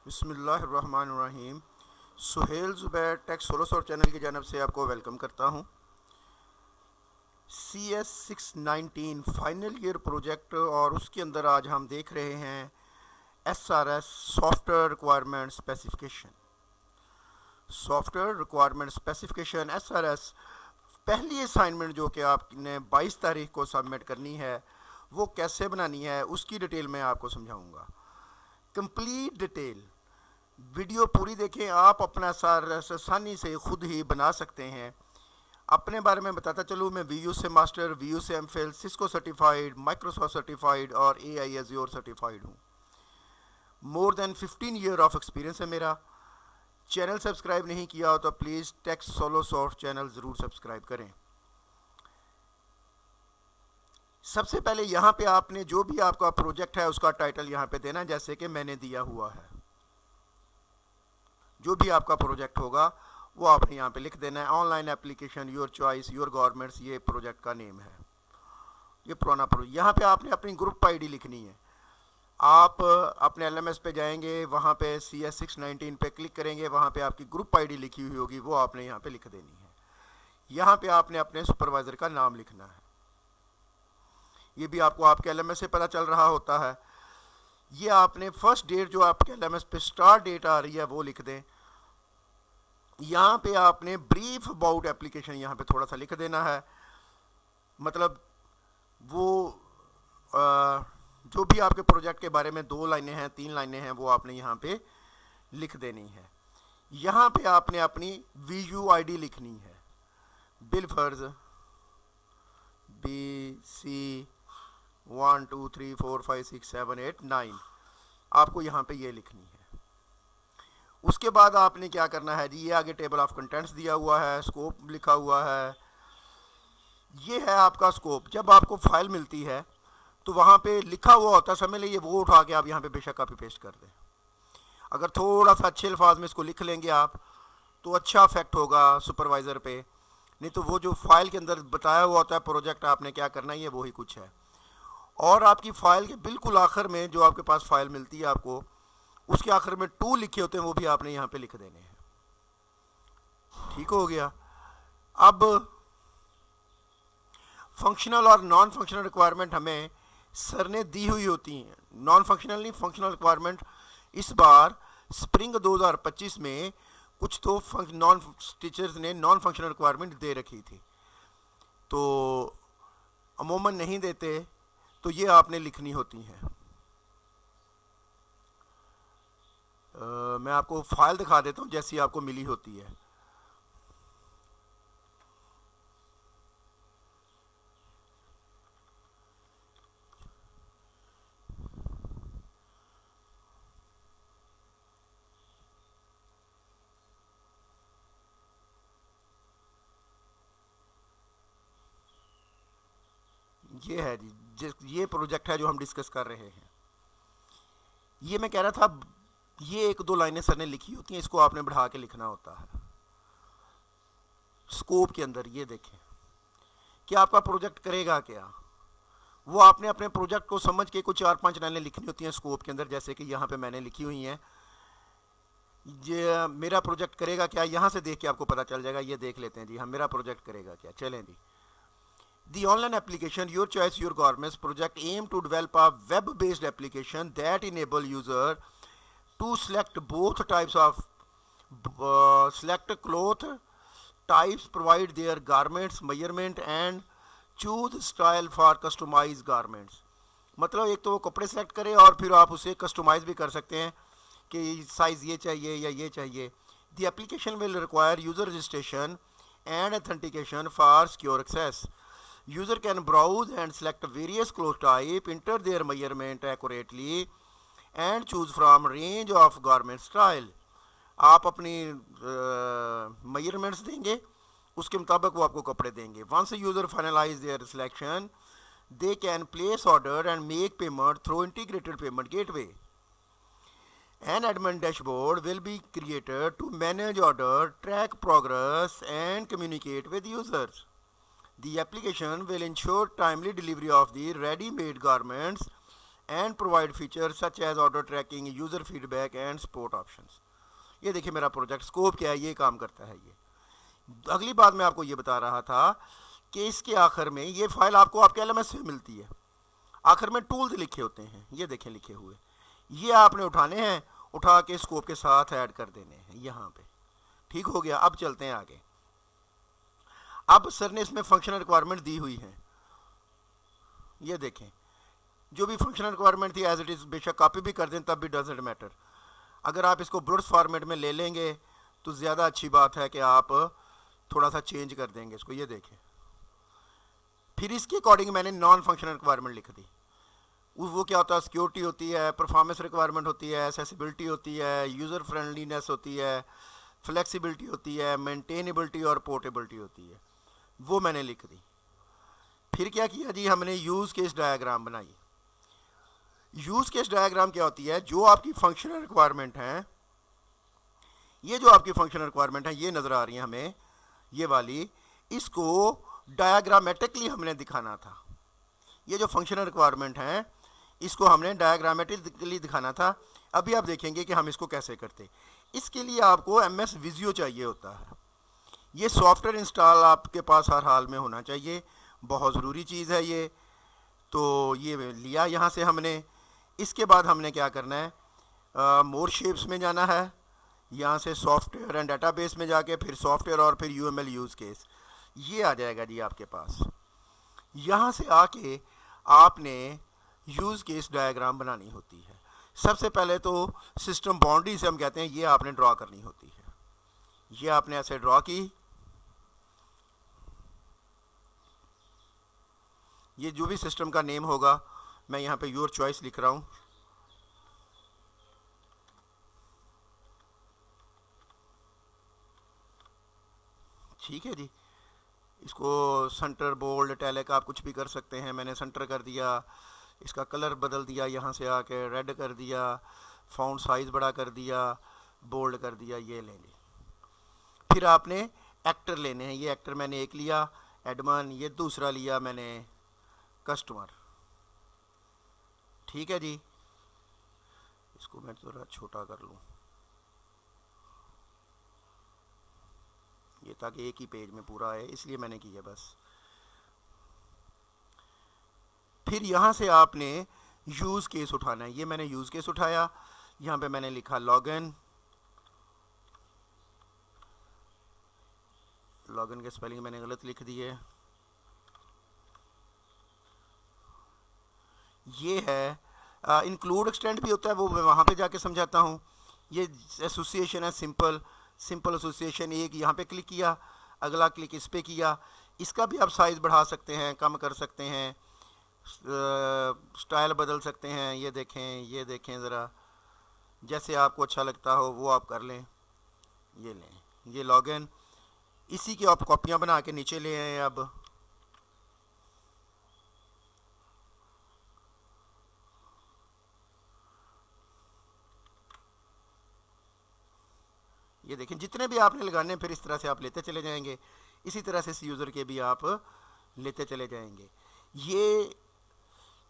बिस्मिल्लाहिर्रहमानिर्रहीम। Suhail Zubair Tech Solo Soft channel की जानब से आपको वेलकम करता हूँ। CS619 फाइनल ईयर प्रोजेक्ट और उसके अंदर आज हम देख रहे हैं SRS software requirement specification. Software requirement specification SRS पहली असाइनमेंट जो कि आपने 22 तारीख को सबमिट करनी है वो कैसे बनानी है उसकी डिटेल मैं आपको समझाऊंगा। कंप्लीट डिटेल वीडियो पूरी देखें, आप अपना सारा आसानी से खुद ही बना सकते हैं। अपने बारे में बताता चलूँ, मैं VU से मास्टर, VU से MPhil, Cisco certified, Microsoft certified और AI एज्योर सर्टिफाइड हूँ। More than 15 year of experience है मेरा। चैनल सब्सक्राइब नहीं किया हो तो please Tech Solo Soft channel ज़रूर सब्सक्राइब करें। सबसे पहले यहाँ पे आपने जो भी आपका प्रोजेक्ट है उसका टाइटल यहाँ पे देना, जैसे कि मैंने दिया हुआ है। जो भी आपका प्रोजेक्ट होगा वो आपने यहाँ पे लिख देना है। Online application your choice your governments, ये प्रोजेक्ट का नेम है। ये पुराना प्रोजेक्ट। यहाँ पे आपने अपनी ग्रुप आईडी लिखनी है। आप अपने LMS पे जाएंगे, वहाँ पे CS619 पे क्लिक करेंगे, वहाँ पे आपकी ग्रुप आईडी लिखी हुई होगी, वो आपने यहाँ पे लिख देनी है। यहाँ पे आपने अपने सुपरवाइज़र का नाम लिखना है। ये भी आपको आपके LMS से पता चल रहा होता है। ये आपने फर्स्ट डेट जो आपके LMS पे स्टार्ट डेट आ रही है वो लिख दें। यहाँ पे आपने ब्रीफ अबाउट एप्लीकेशन यहाँ पे थोड़ा सा लिख देना है। मतलब वो जो भी आपके प्रोजेक्ट के बारे में 2 लाइनें हैं 3 लाइनें हैं वो आपने यहाँ पे लिख देनी है। यहाँ पे आपने अपनी VU ID लिखनी है। बिल फर्ज BC 1 2 3 4 5 6 7 8 9 आपको यहाँ पे ये लिखनी है। उसके बाद आपने क्या करना है जी, ये आगे टेबल ऑफ कंटेंट्स दिया हुआ है, स्कोप लिखा हुआ है। ये है आपका स्कोप। जब आपको फाइल मिलती है तो वहाँ पे लिखा हुआ होता है, समझ लीजिए वो उठा के आप यहाँ पे बेशक कॉपी पेस्ट कर दें। अगर थोड़ा सा अच्छे अल्फाज में इसको लिख लेंगे आप तो अच्छा इफेक्ट होगा सुपरवाइज़र पे। नहीं तो वो जो फाइल के अंदर बताया हुआ होता है प्रोजेक्ट आपने क्या करना है, ये वही कुछ है। और आपकी फ़ाइल के बिल्कुल आखिर में जो आपके पास फाइल मिलती है आपको, उसके आखिर में 2 लिखे होते हैं, वो भी आपने यहाँ पे लिख देने हैं। ठीक हो गया। अब फंक्शनल और नॉन फंक्शनल रिक्वायरमेंट हमें सर ने दी हुई होती हैं। नॉन फंक्शनल नहीं, फंक्शनल रिक्वायरमेंट इस बार स्प्रिंग 2025 में कुछ तो नॉन टीचर्स ने नॉन फंक्शनल रिक्वायरमेंट दे रखी थी, तो अमूमन नहीं देते, तो ये आपने लिखनी होती हैं। मैं आपको फाइल दिखा देता हूँ जैसी आपको मिली होती है। ये है जी, ये प्रोजेक्ट है जो हम डिस्कस कर रहे हैं। ये मैं कह रहा था, ये 1-2 लाइनें सर ने लिखी होती हैं, इसको आपने बढ़ा के लिखना होता है स्कोप के अंदर। ये देखें कि आपका प्रोजेक्ट करेगा क्या, वो आपने अपने प्रोजेक्ट को समझ के कुछ 4-5 लाइनें लिखनी होती हैं स्कोप के अंदर, जैसे कि यहाँ पे मैंने लिखी हुई हैं। ये मेरा प्रोजेक्ट करेगा क्या, यहाँ से देख के आपको पता चल जाएगा। ये देख लेते हैं जी, हम मेरा प्रोजेक्ट करेगा क्या। चलें जी। The online application Your Choice Your Government's project aim to develop a web-based application that enable user to select both types of select cloth types, provide their garments measurement and choose style for customized garments। मतलब एक तो वो कपड़े select करे और फिर आप उसे कस्टमाइज भी कर सकते हैं कि साइज़ ये चाहिए या ये चाहिए। The application will require user registration and authentication for secure access। User can browse and select various cloth type, enter their measurement accurately and choose from range of garment style। आप अपनी measurements देंगे, उसके मुताबिक वो आपको कपड़े देंगे। Once a user finalize their selection, they can place order and make payment through integrated payment gateway। An admin dashboard will be created to manage order, track progress and communicate with users। The application will ensure timely delivery of the ready-made garments and provide feature such as order tracking, user feedback and support options. ये देखिए मेरा project scope क्या है, ये काम करता है ये। अगली बात मैं आपको ये बता रहा था कि इसके आखिर में ये फाइल आपको आपके एलएमएस से मिलती है, आखिर में टूल्स लिखे होते हैं, ये देखें लिखे हुए, ये आपने उठाने हैं, उठा के स्कोप के साथ ऐड कर देने हैं यहाँ पे। ठीक हो गया। अब चलते हैं आगे। अब सर ने इसमें फंक्शनल रिक्वायरमेंट दी हुई है, ये देखें जो भी फंक्शनल रिक्वायरमेंट थी एज इट इज़, बेशक कॉपी भी कर दें तब भी डजेंट मैटर। अगर आप इसको ब्रुट्स फॉर्मेट में ले लेंगे तो ज़्यादा अच्छी बात है कि आप थोड़ा सा चेंज कर देंगे इसको, ये देखें। फिर इसके अकॉर्डिंग मैंने नॉन फंक्शनल रिक्वायरमेंट लिख दी। वो क्या होता है, सिक्योरिटी होती है, परफॉर्मेंस रिक्वायरमेंट होती है, एक्सेसिबिलिटी होती है, यूज़र फ्रेंडलीनेस होती है, फ्लेक्सिबिलिटी होती है, मेंटेनेबिलिटी और पोर्टेबिलिटी होती है, वो मैंने लिख दी। फिर क्या किया जी, हमने यूज़ केस डायग्राम बनाई। यूज़ केस डायग्राम क्या होती है, जो आपकी फंक्शनल रिक्वायरमेंट है, ये जो आपकी फंक्शनल रिक्वायरमेंट है ये नज़र आ रही है हमें, ये वाली, इसको डायग्रामेटिकली हमने दिखाना था। ये जो फंक्शनल रिक्वायरमेंट है इसको हमने डायग्रामेटिकली दिखाना था। अभी आप देखेंगे कि हम इसको कैसे करते। इसके लिए आपको MS विजुअल चाहिए होता है। ये सॉफ्टवेयर इंस्टॉल आपके पास हर हाल में होना चाहिए, बहुत ज़रूरी चीज़ है ये। तो ये लिया यहाँ से हमने। इसके बाद हमने क्या करना है, मोर शेप्स में जाना है, यहाँ से सॉफ्टवेयर एंड डेटाबेस में जाके फिर सॉफ्टवेयर और फिर UML यूज़ केस, ये आ जाएगा जी आपके पास। यहाँ से आके आपने यूज़ केस डायग्राम बनानी होती है। सबसे पहले तो सिस्टम बाउंड्री से हम कहते हैं, ये आपने ड्रॉ करनी होती है। ये आपने ऐसे ड्रॉ की, ये जो भी सिस्टम का नेम होगा, मैं यहाँ पे योर चॉइस लिख रहा हूँ। ठीक है जी। इसको सेंटर, बोल्ड, इटैलिक आप कुछ भी कर सकते हैं। मैंने सेंटर कर दिया, इसका कलर बदल दिया, यहाँ से आके रेड कर दिया, फ़ॉन्ट साइज़ बड़ा कर दिया, बोल्ड कर दिया, ये ले ली। फिर आपने एक्टर लेने हैं। ये एक्टर मैंने एक लिया, एडमन, ये दूसरा लिया मैंने कस्टमर। ठीक है जी। इसको मैं थोड़ा छोटा कर लूँ ये, ताकि एक ही पेज में पूरा आए, इसलिए मैंने किया बस। फिर यहाँ से आपने यूज़ केस उठाना है। ये मैंने यूज़ केस उठाया, यहाँ पे मैंने लिखा लॉगिन। लॉगिन के स्पेलिंग मैंने गलत लिख दिए। ये है इंक्लूड एक्सटेंड भी होता है, वो मैं वहाँ पे जाके समझाता हूँ। ये एसोसिएशन है, सिंपल एसोसिएशन। एक यहाँ पे क्लिक किया, अगला क्लिक इस पे किया। इसका भी आप साइज़ बढ़ा सकते हैं, कम कर सकते हैं, स्टाइल बदल सकते हैं। ये देखें ज़रा, जैसे आपको अच्छा लगता हो वो आप कर लें। ये लें, ये लॉगिन। इसी की आप कॉपियाँ बना के नीचे ले आए। अब ये देखें, जितने भी आपने लगाने फिर इस तरह से आप लेते चले जाएंगे। इसी तरह से इस यूज़र के भी आप लेते चले जाएंगे। ये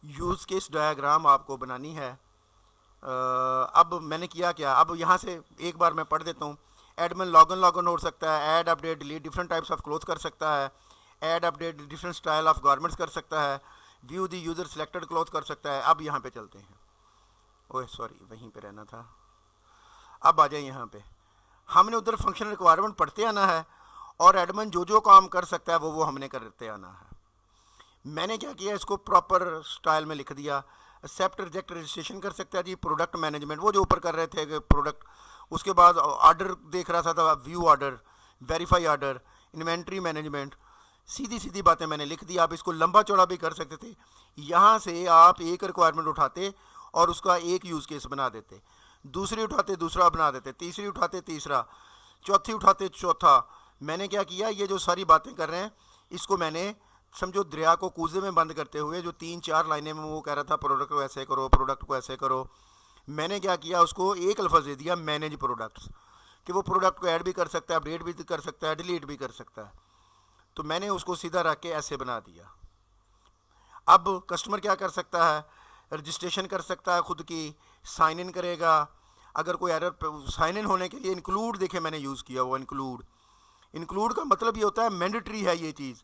यूज़ केस डायग्राम आपको बनानी है। अब मैंने किया क्या, अब यहाँ से एक बार मैं पढ़ देता हूँ। एडमिन लॉगिन हो सकता है, add update delete different types of cloth कर सकता है, add update different style of garments कर सकता है, व्यू दी यूज़र सिलेक्टेड क्लोथ कर सकता है। अब यहाँ पे चलते हैं। ओह सॉरी, वहीं पे रहना था। अब आ जाए यहाँ पे। हमने उधर फंक्शनल रिक्वायरमेंट पढ़ते आना है और एडमिन जो काम कर सकता है वो हमने करते आना है। मैंने क्या किया, इसको प्रॉपर स्टाइल में लिख दिया। एक्सेप्ट रिजेक्ट रजिस्ट्रेशन कर सकता है जी। प्रोडक्ट मैनेजमेंट वो जो ऊपर कर रहे थे कि प्रोडक्ट, उसके बाद ऑर्डर देख रहा था view order, verify order, inventory management, सीधी बातें मैंने लिख दी। आप इसको लंबा चौड़ा भी कर सकते थे। यहाँ से आप एक रिक्वायरमेंट उठाते और उसका एक यूज़ केस बना देते, दूसरी उठाते दूसरा बना देते, तीसरी उठाते तीसरा, चौथी उठाते चौथा। मैंने क्या किया, ये जो सारी बातें कर रहे हैं इसको मैंने समझो दरिया को कूजे में बंद करते हुए, जो 3-4 लाइनें में वो कह रहा था प्रोडक्ट को ऐसे करो, प्रोडक्ट को ऐसे करो, मैंने क्या किया, उसको एक लफ्ज़ दे दिया मैनेज प्रोडक्ट्स, कि वो प्रोडक्ट को ऐड भी कर सकता है, अपडेट भी कर सकता है, डिलीट भी कर सकता है। तो मैंने उसको सीधा रख के ऐसे बना दिया। अब कस्टमर क्या कर सकता है, रजिस्ट्रेशन कर सकता है खुद की, साइन इन करेगा। अगर कोई एरर, साइन इन होने के लिए इंक्लूड देखे मैंने यूज़ किया वो इंक्लूड का मतलब ये होता है मैंडेटरी है ये चीज़।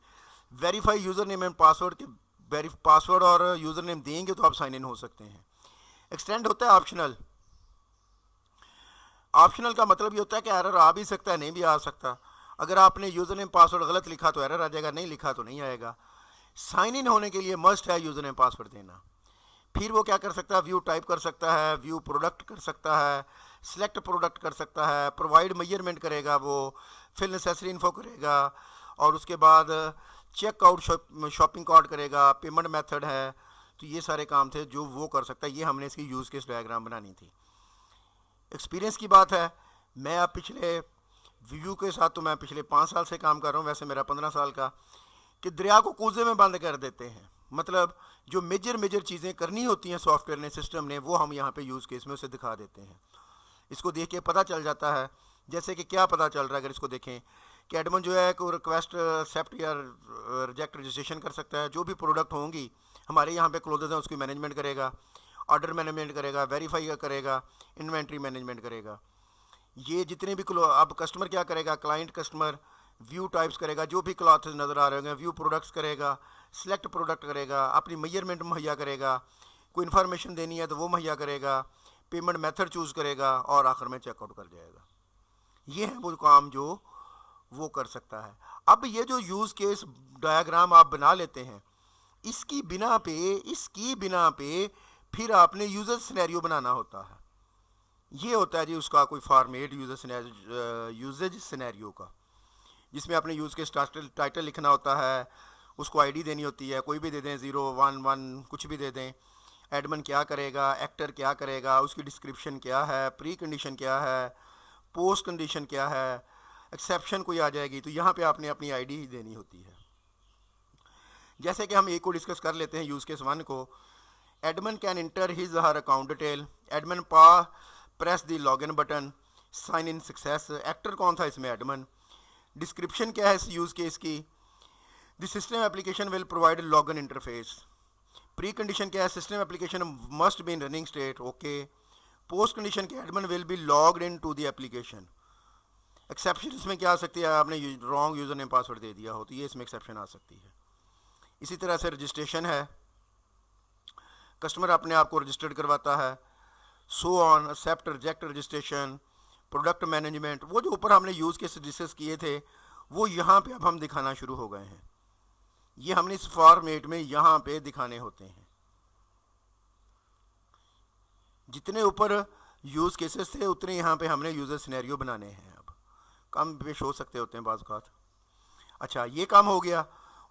Verify user name and password के पासवर्ड और यूज़र नेम देंगे तो आप साइन इन हो सकते हैं। एक्सटेंड होता है ऑप्शनल। ऑप्शनल का मतलब ये होता है कि एरर आ भी सकता है, नहीं भी आ सकता। अगर आपने यूज़र नेम पासवर्ड गलत लिखा तो एरर आ जाएगा, नहीं लिखा तो नहीं आएगा। साइन इन होने के लिए मस्ट है यूज़र नेम पासवर्ड देना। फिर वो क्या कर सकता है, व्यू टाइप कर सकता है, व्यू प्रोडक्ट कर सकता है, सिलेक्ट प्रोडक्ट कर सकता है, प्रोवाइड मेजरमेंट करेगा, वो फिल नेसेसरी इन्फो करेगा, और उसके बाद चेकआउट शॉपिंग कार्ड करेगा, पेमेंट मेथड है। तो ये सारे काम थे जो वो कर सकता है। ये हमने इसकी यूज़ केस डायग्राम बनानी थी। एक्सपीरियंस की बात है, मैं अब पिछले व्यू के साथ तो मैं पिछले 5 साल से काम कर रहा हूँ, वैसे मेरा 15 साल का, कि दरिया को कूजे में बंद कर देते हैं। मतलब जो मेजर चीज़ें करनी होती हैं सॉफ्टवेयर ने, सिस्टम ने, वो हम यहाँ पे यूज़ केस में उसे दिखा देते हैं। इसको देख के पता चल जाता है, जैसे कि क्या पता चल रहा है अगर इसको देखें कि एडमन जो है कोई रिक्वेस्ट एक्सेप्ट या रिजेक्ट रजिस्ट्रेशन कर सकता है। जो भी प्रोडक्ट होंगी हमारे यहाँ पे क्लोजेज हैं उसकी मैनेजमेंट करेगा, ऑर्डर मैनेजमेंट करेगा, वेरीफाई करेगा, इन्वेंट्री मैनेजमेंट करेगा। ये जितने भी अब कस्टमर क्या करेगा, क्लाइंट कस्टमर व्यू टाइप्स करेगा, जो भी क्लॉथ नज़र आ रहे होंगे व्यू प्रोडक्ट्स करेगा, सिलेक्ट प्रोडक्ट करेगा, अपनी मेजरमेंट मुहैया करेगा, कोई इन्फॉर्मेशन देनी है तो वो मुहैया करेगा, पेमेंट मेथड चूज़ करेगा, और आखिर में चेकआउट कर जाएगा। ये है वो काम जो वो कर सकता है। अब ये जो यूज़ केस डायग्राम आप बना लेते हैं, इसकी बिना पे फिर आपने यूज़र सिनेरियो बनाना होता है। ये होता है जी उसका कोई फॉर्मेट यूजेज सिनेरियो का, जिसमें आपने यूज़ केस टाइटल लिखना होता है, उसको आईडी देनी होती है, कोई भी दे दें, 0 1 1 कुछ भी दे दें। एडमन क्या करेगा, एक्टर क्या करेगा, उसकी डिस्क्रिप्शन क्या है, प्री कंडीशन क्या है, पोस्ट कंडीशन क्या है, एक्सेप्शन कोई आ जाएगी तो यहाँ पे आपने अपनी आईडी देनी होती है। जैसे कि हम एक को डिस्कस कर लेते हैं यूज़ केस 1 को। Admin can enter his her account detail, admin press the login button, sign in success. Actor कौन था इसमें, एडमन। डिस्क्रिप्शन क्या है इस यूज़ केस की, the system application will provide login interface. Pre condition क्या है, system application must be in running state, okay. Post condition के admin will be logged in to the application. Exception इसमें क्या आ सकती है, आपने रॉन्ग यूज़र नेम पासवर्ड दे दिया हो तो ये इसमें एक्सेप्शन आ सकती है। इसी तरह से रजिस्ट्रेशन है, कस्टमर अपने आप को रजिस्टर्ड करवाता है, so on, except reject registration, product management. वो जो ऊपर हमने यूज़ केस डिस्कस किए थे वो यहाँ पे अब हम दिखाना शुरू हो गए हैं। ये हमने इस फॉर्मेट में यहाँ पे दिखाने होते हैं। जितने ऊपर यूज़ केसेस थे उतने यहाँ पे हमने यूज़र सिनेरियो बनाने हैं। अब कम पेश हो सकते होते हैं बाज़ औक़ात। अच्छा, ये काम हो गया।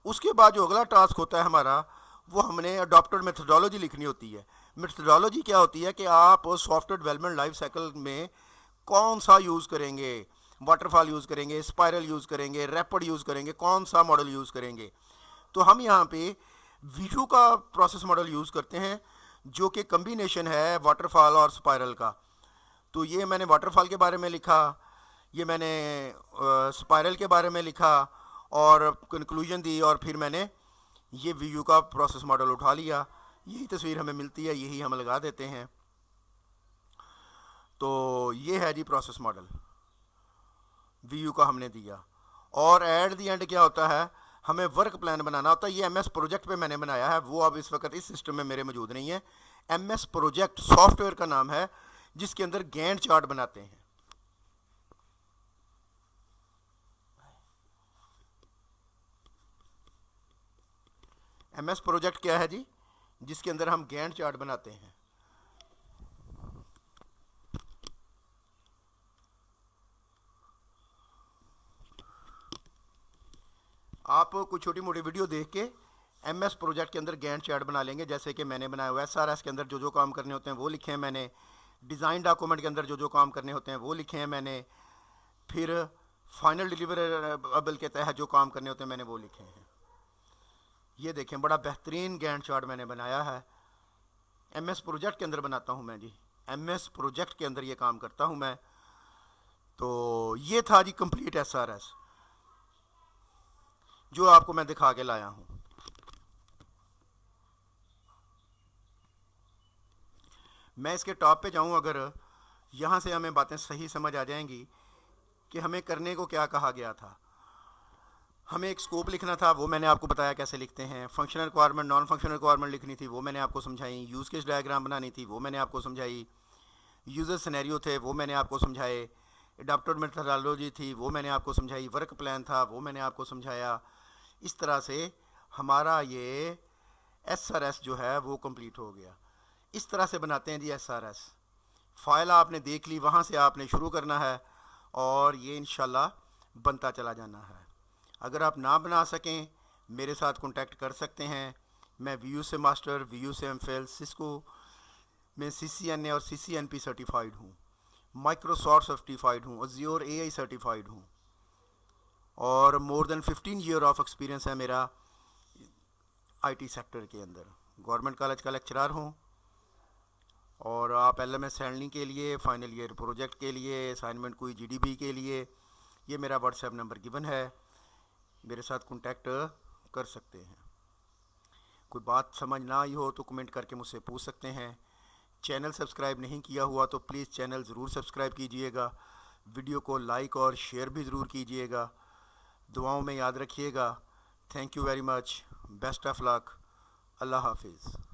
उसके बाद जो अगला टास्क होता है हमारा, वो हमने अडॉप्टेड मेथडोलॉजी लिखनी होती है। मेथडोलॉजी क्या होती है कि आप सॉफ्टवेयर डेवलपमेंट लाइफ साइकिल में कौन सा यूज़ करेंगे, वाटरफॉल यूज़ करेंगे, स्पाइरल यूज़ करेंगे, रैपिड यूज़ करेंगे, कौन सा मॉडल यूज़ करेंगे। तो हम यहाँ पे वीशू का प्रोसेस मॉडल यूज़ करते हैं जो कि कम्बिनेशन है वाटरफॉल और स्पाइरल का। तो ये मैंने वाटरफॉल के बारे में लिखा, ये मैंने स्पाइरल के बारे में लिखा और कंक्लूजन दी, और फिर मैंने ये वीयू का प्रोसेस मॉडल उठा लिया। यही तस्वीर हमें मिलती है, यही हम लगा देते हैं। तो ये है जी प्रोसेस मॉडल, वीयू का हमने दिया। और एट दी एंड क्या होता है, हमें वर्क प्लान बनाना होता है। ये एमएस प्रोजेक्ट पे मैंने बनाया है, वो अब इस वक्त इस सिस्टम में मेरे मौजूद नहीं है। एमएस प्रोजेक्ट सॉफ्टवेयर का नाम है जिसके अंदर गैंट चार्ट बनाते हैं। एमएस प्रोजेक्ट क्या है जी, जिसके अंदर हम गैंट चार्ट बनाते हैं। आप कुछ छोटी मोटी वीडियो देख के एमएस प्रोजेक्ट के अंदर गैंट चार्ट बना लेंगे, जैसे कि मैंने बनाया हुआ है। एसआरएस के अंदर जो जो काम करने होते हैं वो लिखे हैं मैंने, डिज़ाइन डॉक्यूमेंट के अंदर जो जो काम करने होते हैं वो लिखे हैं मैंने, फिर फाइनल डिलीवरेबल के तहत जो काम करने होते हैं मैंने वो लिखे हैं। ये देखें, बड़ा बेहतरीन गैंट चार्ट मैंने बनाया है। एमएस प्रोजेक्ट के अंदर बनाता हूँ मैं जी, एमएस प्रोजेक्ट के अंदर ये काम करता हूँ मैं। तो ये था जी कंप्लीट एसआरएस जो आपको मैं दिखा के लाया हूँ। मैं इसके टॉप पे जाऊं, अगर यहाँ से हमें बातें सही समझ आ जाएंगी कि हमें करने को क्या कहा गया था। हमें एक स्कोप लिखना था, वो मैंने आपको बताया कैसे लिखते हैं। Functional requirement, non functional requirement लिखनी थी, वो मैंने आपको समझाई। यूज़ केस डायग्राम बनानी थी, वो मैंने आपको समझाई। यूज़र सिनेरियो थे, वो मैंने आपको समझाए। एडाप्टेड मेथडोलॉजी थी, वो मैंने आपको समझाई। वर्क प्लान था, वो मैंने आपको समझाया। इस तरह से हमारा ये SRS जो है वो कंप्लीट हो गया। इस तरह से बनाते हैं जी SRS। फाइल आपने देख ली, वहाँ से आपने शुरू करना है और ये इंशाल्लाह बनता चला जाना है। अगर आप ना बना सकें, मेरे साथ कांटेक्ट कर सकते हैं। मैं VU से मास्टर, VU से MPhil, सिस्को में CCNA और CCNP सर्टिफाइड हूँ। माइक्रोसॉफ्ट सर्टिफाइड हूँ, अज़्योर AI सर्टिफाइड हूँ और मोर देन 15 ईयर ऑफ एक्सपीरियंस है मेरा IT सेक्टर के अंदर। गवर्नमेंट कॉलेज का लेक्चरर हूँ और आप LMS हैंडलिंग के लिए, फाइनल ईयर प्रोजेक्ट के लिए, असाइनमेंट कोई GDB के लिए, ये मेरा व्हाट्सएप नंबर गिवन है, मेरे साथ कांटेक्ट कर सकते हैं। कोई बात समझ ना आई हो तो कमेंट करके मुझसे पूछ सकते हैं। चैनल सब्सक्राइब नहीं किया हुआ तो प्लीज़ चैनल ज़रूर सब्सक्राइब कीजिएगा। वीडियो को लाइक और शेयर भी ज़रूर कीजिएगा। दुआओं में याद रखिएगा। Thank you very much. Best of luck. अल्लाह हाफिज़।